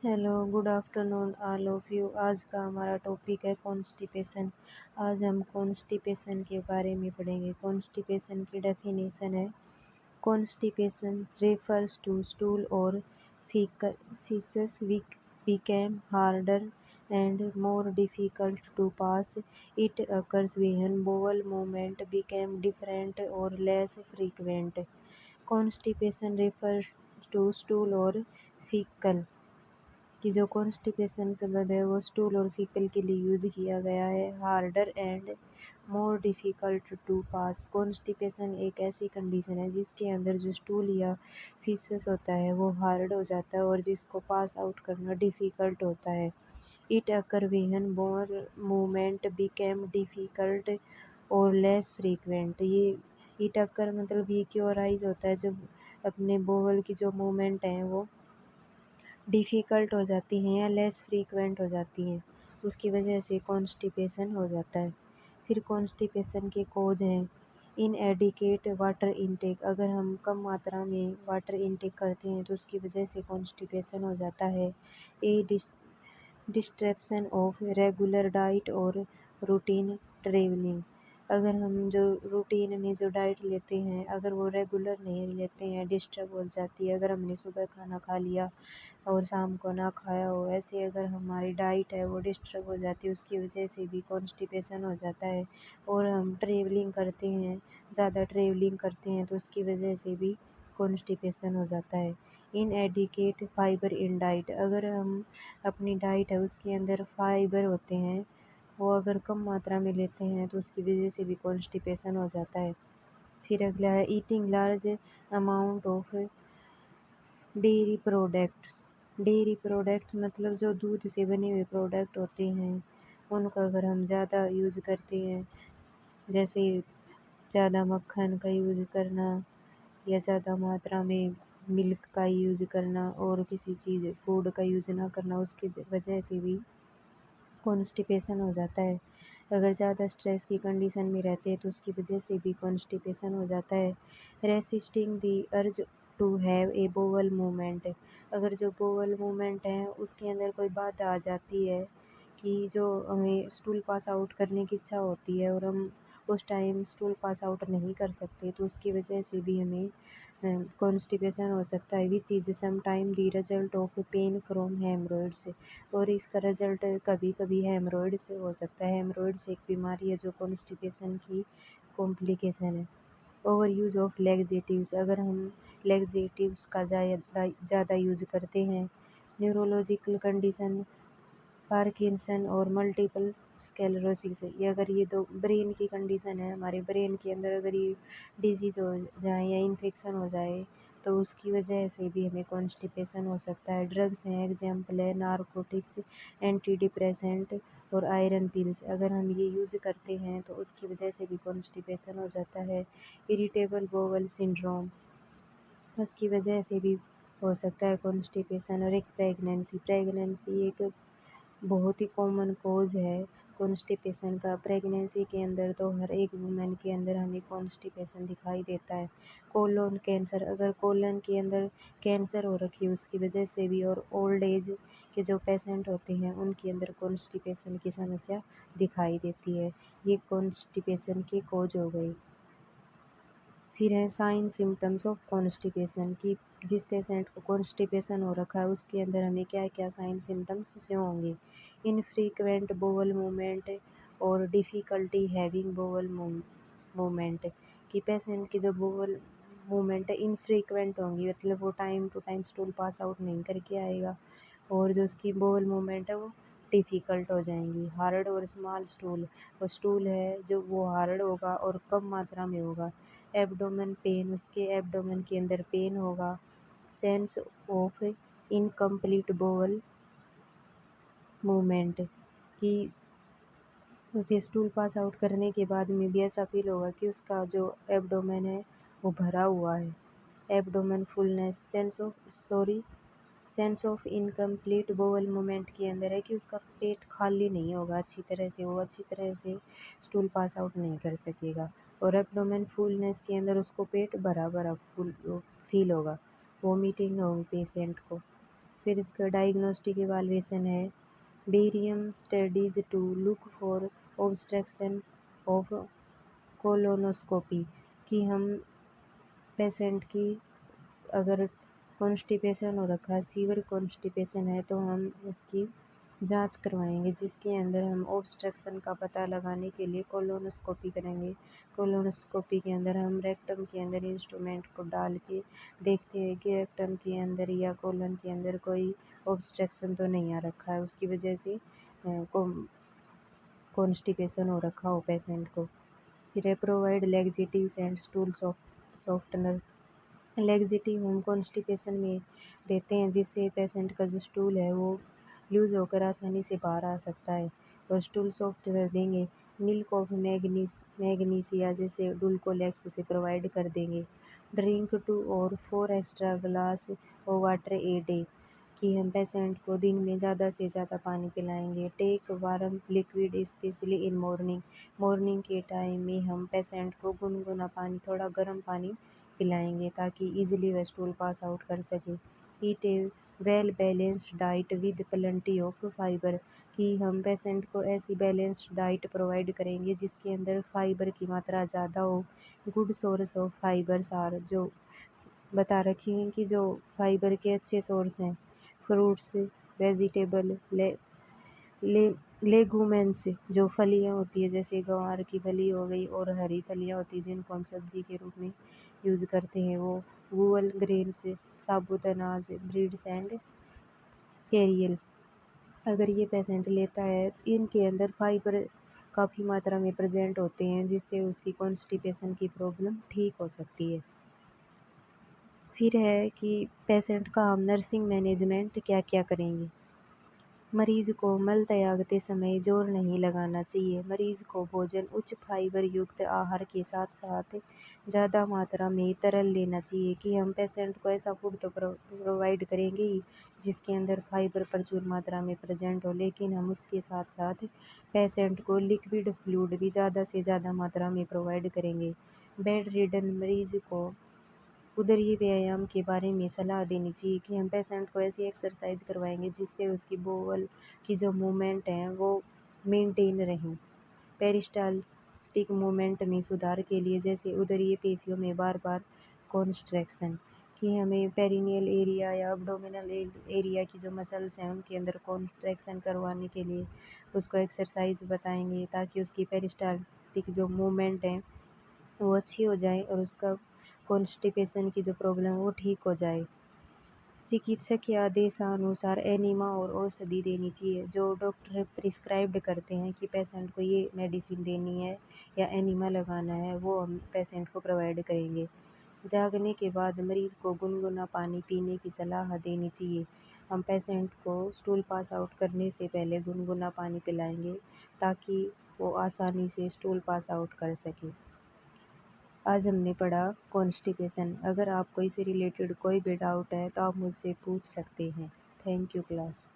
Hello, good afternoon all of you. आज का हमारा टॉपिक है कॉन्स्टिपेशन। आज हम कॉन्स्टिपेशन के बारे में पढ़ेंगे। कॉन्स्टिपेशन की डेफिनेशन है, कॉन्स्टिपेशन रेफर्स टू स्टूल और feces became harder and more difficult to pass. It occurs when bowel movement became different or less frequent. Constipation refers to stool और fecal कि जो कॉन्स्टिपेशन शब्द है वो स्टूल और फीकल के लिए यूज किया गया है। Harder and more difficult to pass. Constipation एक ऐसी कंडीशन है जिसके अंदर जो स्टूल या फीसस होता है वो हार्ड हो जाता है और जिसको पास आउट करना डिफ़िकल्ट होता है। It occur when bowel movement became difficult और लेस फ्रीक्वेंट। ये इट अकर मतलब ये क्यों राइज होता है जब अपने बोवल की जो मूवमेंट है वो डिफ़िकल्ट हो जाती हैं या लेस फ्रीक्वेंट हो जाती हैं, उसकी वजह से कॉन्स्टिपेशन हो जाता है। फिर कॉन्स्टिपेशन के कॉज हैं इनएडिक्वेट वाटर इनटेक। अगर हम कम मात्रा में वाटर इनटेक करते हैं तो उसकी वजह से कॉन्स्टिपेशन हो जाता है। ए डिस्ट्रैप्शन ऑफ रेगुलर डाइट और रूटीन ट्रैवलिंग। अगर हम जो रूटीन में जो डाइट लेते हैं अगर वो रेगुलर नहीं लेते हैं डिस्टर्ब हो जाती है। अगर हमने सुबह खाना खा लिया और शाम को ना खाया हो, ऐसे अगर हमारी डाइट है वो डिस्टर्ब हो जाती है, उसकी वजह से भी कॉन्स्टिपेशन हो जाता है। और हम ट्रैवलिंग करते हैं, ज़्यादा ट्रैवलिंग करते हैं तो उसकी वजह से भी कॉन्स्टिपेशन हो जाता है। इनएडिक्वेट फाइबर इन डाइट। अगर हम अपनी डाइट है उसके अंदर फाइबर होते हैं वो अगर कम मात्रा में लेते हैं तो उसकी वजह से भी कॉन्स्टिपेशन हो जाता है। फिर अगला है eating large amount of dairy products. Dairy products मतलब जो दूध से बने हुए प्रोडक्ट होते हैं उनका अगर हम ज़्यादा यूज़ करते हैं, जैसे ज़्यादा मक्खन का यूज़ करना या ज़्यादा मात्रा में मिल्क का यूज़ करना और किसी चीज़ फूड का यूज़ ना करना, उसकी वजह से भी कॉन्स्टिपेशन हो जाता है। अगर ज़्यादा स्ट्रेस की कंडीशन में रहते हैं तो उसकी वजह से भी कॉन्स्टिपेशन हो जाता है। Resisting the urge to have a bowel movement. अगर जो बोवल मूवमेंट है उसके अंदर कोई बाधा आ जाती है कि जो हमें स्टूल पास आउट करने की इच्छा होती है और हम उस टाइम स्टूल पास आउट नहीं कर सकते तो उसकी वजह से भी हमें कॉन्स्टिपेशन हो सकता है। Which is sometime the result of pain from haemorrhoids. और इसका रिजल्ट कभी कभी हेमरोइड से हो सकता है। हेमरोइड्स एक बीमारी है जो कॉन्स्टिपेशन की कॉम्प्लिकेशन है। Over use of laxatives. अगर हम लेग्जेटिव्स का ज़्यादा यूज़ करते हैं, न्यूरोलॉजिकल कंडीशन पार्किंसन और मल्टीपल स्क्लेरोसिस। ये अगर ये दो ब्रेन की कंडीशन है, हमारे ब्रेन के अंदर अगर ये डिजीज़ हो जाए या इन्फेक्शन हो जाए तो उसकी वजह से भी हमें कॉन्स्टिपेशन हो सकता है। ड्रग्स हैं, एग्जाम्पल है नारकोटिक्स, एंटी डिप्रेसेंट और आयरन पिल्स। अगर हम ये यूज़ करते हैं तो उसकी वजह से भी कॉन्स्टिपेशन हो जाता है। इरिटेबल बोवल सिंड्रोम, उसकी वजह से भी हो सकता है कॉन्स्टिपेशन। और एक प्रेगनेंसी एक बहुत ही कॉमन कॉज है कॉन्स्टिपेशन का। प्रेगनेंसी के अंदर तो हर एक वुमेन के अंदर हमें कॉन्स्टिपेशन दिखाई देता है। कोलोन कैंसर, अगर कोलन के अंदर कैंसर हो रखी है उसकी वजह से भी। और ओल्ड एज के जो पेशेंट होते हैं उनके अंदर कॉन्स्टिपेशन की समस्या दिखाई देती है। ये कॉन्स्टिपेशन की कॉज हो गई। फिर है साइन सिम्टम्स ऑफ कॉन्स्टिपेशन कि जिस पेशेंट को कॉन्स्टिपेशन हो रखा है उसके अंदर हमें क्या क्या साइन सिम्टम्स शो होंगे। इनफ्रीक्वेंट बोवल मूवमेंट और डिफ़िकल्टी हैविंग बोवल मूवमेंट कि पेशेंट की जो बोवल मूवमेंट है इनफ्रीक्वेंट होंगी, मतलब वो time to time stool pass out नहीं करके आएगा। और जो उसकी बोवल मूवमेंट है वो डिफ़िकल्ट हो जाएंगी। हार्ड और स्मॉल स्टूल, वो स्टूल है जो वो हार्ड होगा और कम मात्रा में होगा। एब्डोमेन पेन, उसके एब्डोमेन के अंदर पेन होगा। Sense of incomplete bowel movement कि उसे स्टूल पास आउट करने के बाद में भी ऐसा फील होगा कि उसका जो एब्डोमेन है वो भरा हुआ है। Abdomen fullness, sense of incomplete bowel movement के अंदर है कि उसका पेट खाली नहीं होगा अच्छी तरह से, वो अच्छी तरह से स्टूल पास आउट नहीं कर सकेगा। और एब्डोमेन फुलनेस के अंदर उसको पेट भरा भरा फुल फील होगा, वोमिटिंग होगी पेशेंट को। फिर इसका डायग्नोस्टिक इवाल्युएशन है barium studies to look for obstruction of colonoscopy, कि हम पेशेंट की अगर कॉन्स्टिपेशन हो रखा है, सीवियर कॉन्स्टिपेशन है, तो हम उसकी जांच करवाएंगे जिसके अंदर हम ऑब्स्ट्रक्शन का पता लगाने के लिए कोलोनोस्कोपी करेंगे। कोलोनोस्कोपी के अंदर हम रेक्टम के अंदर इंस्ट्रूमेंट को डाल के देखते हैं कि रेक्टम के अंदर या कोलन के अंदर कोई ऑब्स्ट्रक्शन तो नहीं आ रखा है, उसकी वजह से कॉन्स्टिपेशन हो रखा हो पेशेंट को। फिर है provide laxatives and stool softener. Laxative हम कॉन्स्टिपेशन में देते हैं जिससे पेशेंट का जो स्टूल है वो लूज़ होकर आसानी से बाहर आ सकता है, और स्टूल सॉफ्टनर देंगे। मिल्क ऑफ मैग्नीसिया जैसे डुल्कोलेक्स उसे प्रोवाइड कर देंगे। ड्रिंक 2 और 4 एक्स्ट्रा ग्लास और वाटर ए डे, कि हम पेशेंट को दिन में ज़्यादा से ज़्यादा पानी पिलाएंगे। Take warm liquid specially in morning के टाइम में हम पेशेंट को गुनगुना पानी, थोड़ा गर्म पानी पिलाएंगे ताकि इजीली वह स्टूल पास आउट कर सके। Eat a well balanced diet with plenty of fibre, कि हम पेशेंट को ऐसी बैलेंस्ड डाइट प्रोवाइड करेंगे जिसके अंदर फाइबर की मात्रा ज़्यादा हो। Good source of fibres are, जो बता रखी हैं कि जो फाइबर के अच्छे सोर्स हैं, फ्रूट्स, वेजिटेबल, ले लेगुमेंस जो फलियाँ होती है जैसे गवार की फली हो गई और हरी फलियाँ होती हैं जिनको हम सब्जी के रूप में यूज़ करते हैं, वो वूअल ग्रेन्स, साबुत अनाज, ब्रीड्स एंड केरियल। अगर ये पेशेंट लेता है इनके अंदर फाइबर काफ़ी मात्रा में प्रेजेंट होते हैं जिससे उसकी कॉन्स्टिपेशन की प्रॉब्लम ठीक हो सकती है। फिर है कि पेशेंट का हम नर्सिंग मैनेजमेंट क्या क्या करेंगे। मरीज़ को मल त्यागते समय जोर नहीं लगाना चाहिए। मरीज़ को भोजन उच्च फाइबर युक्त आहार के साथ साथ ज़्यादा मात्रा में तरल लेना चाहिए, कि हम पेशेंट को ऐसा फूड तो प्रोवाइड करेंगे ही जिसके अंदर फाइबर प्रचुर मात्रा में प्रेजेंट हो, लेकिन हम उसके साथ साथ पेशेंट को लिक्विड फ्लूइड भी ज़्यादा से ज़्यादा मात्रा में प्रोवाइड करेंगे। बेड रिडन मरीज़ को उदरीय व्यायाम के बारे में सलाह देनी चाहिए, कि हम पेशेंट को ऐसी एक्सरसाइज करवाएंगे जिससे उसकी बोवल की जो मूवमेंट है वो मेंटेन रहें। पेरिस्टाल्टिक मूवमेंट में सुधार के लिए जैसे उदरीय पेशियों में बार बार कॉन्स्ट्रैक्शन, कि हमें पेरिनियल एरिया या अब्डोमिनल एरिया की जो मसल्स हैं उनके अंदर कॉन्ट्रैक्शन करवाने के लिए उसको एक्सरसाइज बताएंगे ताकि उसकी पेरिस्टाल्टिक जो मूवमेंट है वो अच्छी हो जाए और उसका कॉन्स्टिपेशन की जो प्रॉब्लम है वो ठीक हो जाए। चिकित्सक के आदेशानुसार एनिमा और औषधि देनी चाहिए। जो डॉक्टर प्रिस्क्राइब्ड करते हैं कि पेशेंट को ये मेडिसिन देनी है या एनिमा लगाना है वो हम पेशेंट को प्रोवाइड करेंगे। जागने के बाद मरीज़ को गुनगुना पानी पीने की सलाह देनी चाहिए। हम पेशेंट को स्टूल पास आउट करने से पहले गुनगुना पानी पिलाएंगे ताकि वो आसानी से स्टूल पास आउट कर सके। आज हमने पढ़ा कॉन्स्टिपेशन। अगर आपको इससे रिलेटेड कोई भी डाउट है तो आप मुझसे पूछ सकते हैं। Thank you class.